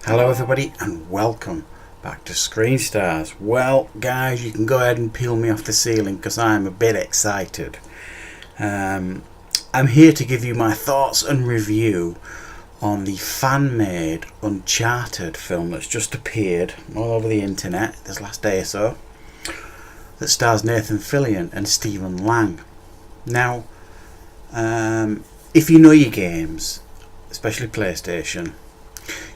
Hello everybody and welcome back to Screen Stars. Well guys, you can go ahead and peel me off the ceiling because I'm a bit excited. I'm here to give you my thoughts and review on the fan-made Uncharted film that's just appeared all over the internet this last day or so, that stars Nathan Fillion and Stephen Lang. Now, if you know your games, especially PlayStation,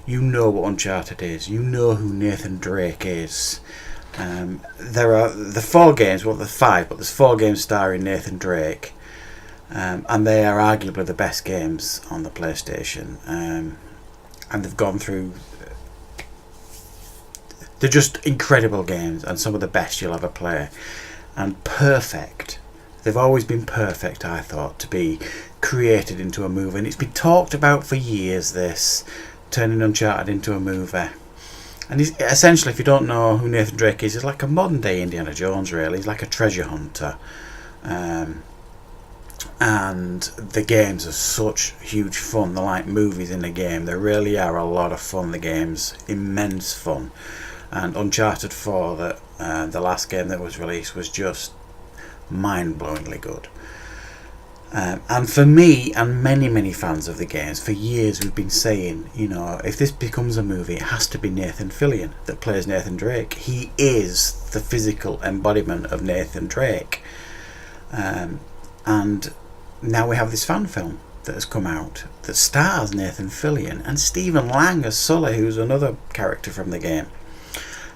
you know what Uncharted is. You know who Nathan Drake is. There are the 4 games, well, there's 5, but there's 4 games starring Nathan Drake, and they are arguably the best games on the PlayStation. And they've gone through. They're just incredible games, and some of the best you'll ever play, and perfect. They've always been perfect, I thought, to be created into a movie, and it's been talked about for years. This turning Uncharted into a movie, and he's essentially, if you don't know who Nathan Drake is, he's like a modern day Indiana Jones. Really, he's like a treasure hunter, and the games are such huge fun. They're like movies in the game. They really are a lot of fun. The game's immense fun, and Uncharted 4, that the last game that was released, was just mind-blowingly good. And for me and many fans of the games, for years we've been saying, you know, if this becomes a movie, it has to be Nathan Fillion that plays Nathan Drake. He is the physical embodiment of Nathan Drake. And now we have this fan film that has come out that stars Nathan Fillion and Stephen Lang as Sully, who's another character from the game.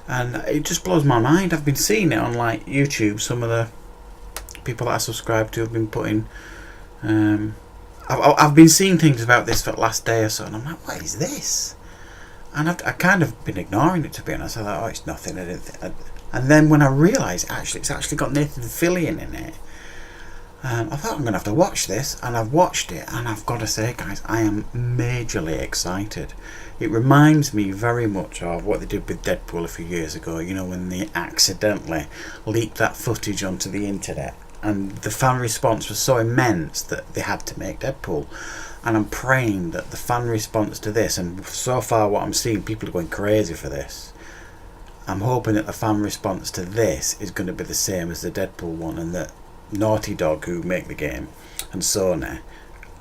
And it just blows my mind. I've been seeing it on like YouTube. Some of the people that I subscribe to have been putting. I've been seeing things about this for the last day or so, and I'm like, what is this? And I've kind of been ignoring it, to be honest. I thought, oh, it's nothing. And then when I realised, actually, it's actually got Nathan Fillion in it, I thought, I'm going to have to watch this. And I've watched it, and I've got to say, guys, I am majorly excited. It reminds me very much of what they did with Deadpool a few years ago, you know, when they accidentally leaked that footage onto the internet. And the fan response was so immense that they had to make Deadpool. And I'm praying that the fan response to this, and so far what I'm seeing, people are going crazy for this. I'm hoping that the fan response to this is going to be the same as the Deadpool one, and that Naughty Dog, who make the game, and Sony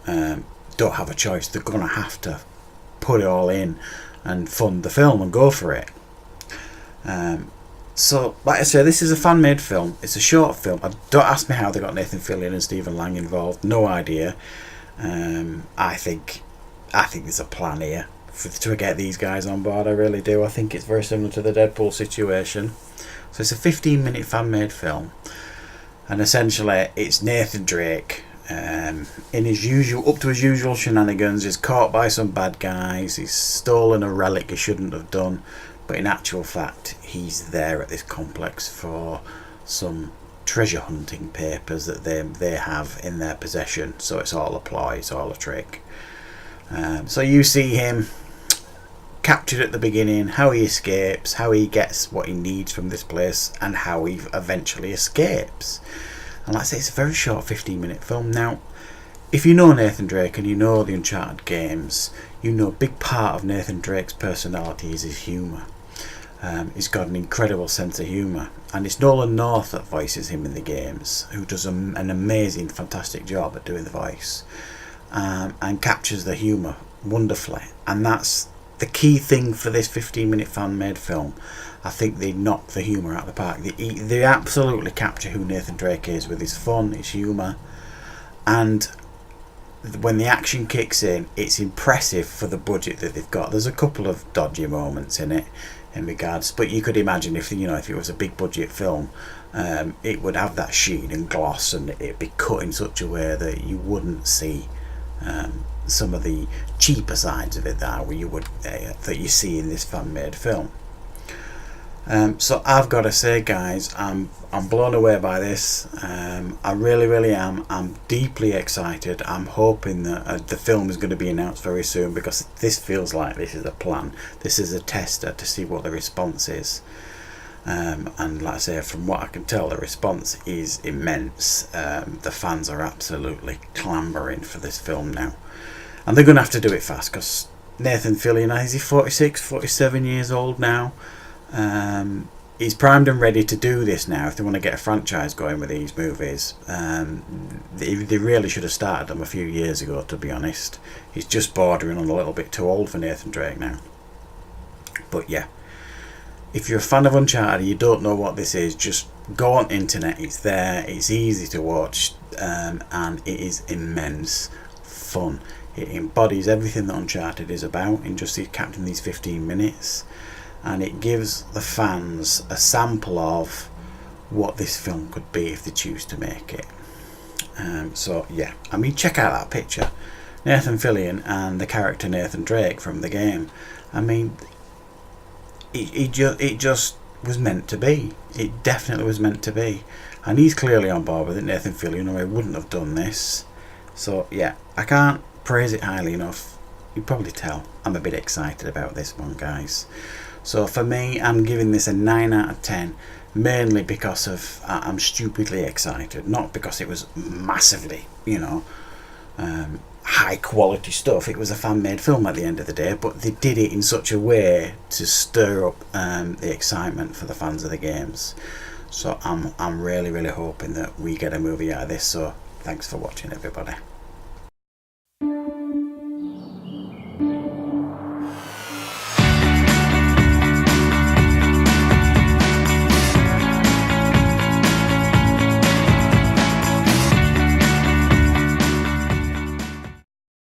don't have a choice. They're going to have to put it all in and fund the film and go for it. So, like I say, this is a fan-made film. It's a short film. Don't ask me how they got Nathan Fillion and Stephen Lang involved. No idea. I think there's a plan here to get these guys on board. I really do. I think it's very similar to the Deadpool situation. So it's a 15-minute fan-made film, and essentially it's Nathan Drake in his usual shenanigans. He's caught by some bad guys. He's stolen a relic he shouldn't have done. But in actual fact, he's there at this complex for some treasure hunting papers that they have in their possession. So it's all a ploy, it's all a trick. So you see him captured at the beginning, how he escapes, how he gets what he needs from this place, and how he eventually escapes. And like I say, it's a very short 15-minute film. Now, if you know Nathan Drake and you know the Uncharted games, you know a big part of Nathan Drake's personality is his humour. He's got an incredible sense of humour, and it's Nolan North that voices him in the games, who does an amazing, fantastic job at doing the voice, and captures the humour wonderfully. And that's the key thing for this 15-minute fan-made film. I think they knock the humour out of the park. They absolutely capture who Nathan Drake is with his fun, his humour, and when the action kicks in, it's impressive for the budget that they've got. There's a couple of dodgy moments in it, in regards, but you could imagine if it was a big budget film, it would have that sheen and gloss, and it'd be cut in such a way that you wouldn't see some of the cheaper sides of it that you see in this fan-made film. So I've got to say, guys, I'm blown away by this. I really am. I'm deeply excited. I'm hoping that the film is going to be announced very soon, because this feels like this is a plan. This is a tester to see what the response is. And like I say, from what I can tell, the response is immense. The fans are absolutely clambering for this film now, and they're going to have to do it fast, because Nathan Fillion, is he 46, 47 years old now? He's primed and ready to do this now if they want to get a franchise going with these movies. They really should have started them a few years ago, to be honest. He's just bordering on a little bit too old for Nathan Drake now. But yeah, if you're a fan of Uncharted and you don't know what this is, just go on the internet. It's there, it's easy to watch, and it is immense fun. It embodies everything that Uncharted is about in just capturing these 15 minutes. And it gives the fans a sample of what this film could be if they choose to make it. So yeah, I mean, check out that picture. Nathan Fillion and the character Nathan Drake from the game. I mean, it just was meant to be. It definitely was meant to be. And he's clearly on board with it, Nathan Fillion, or he wouldn't have done this. So yeah, I can't praise it highly enough. You probably tell I'm a bit excited about this one, guys. So for me, I'm giving this a 9 out of 10, mainly because of I'm stupidly excited, not because it was massively, high quality stuff. It was a fan-made film at the end of the day, but they did it in such a way to stir up the excitement for the fans of the games. So I'm really, really hoping that we get a movie out of this. So thanks for watching, everybody.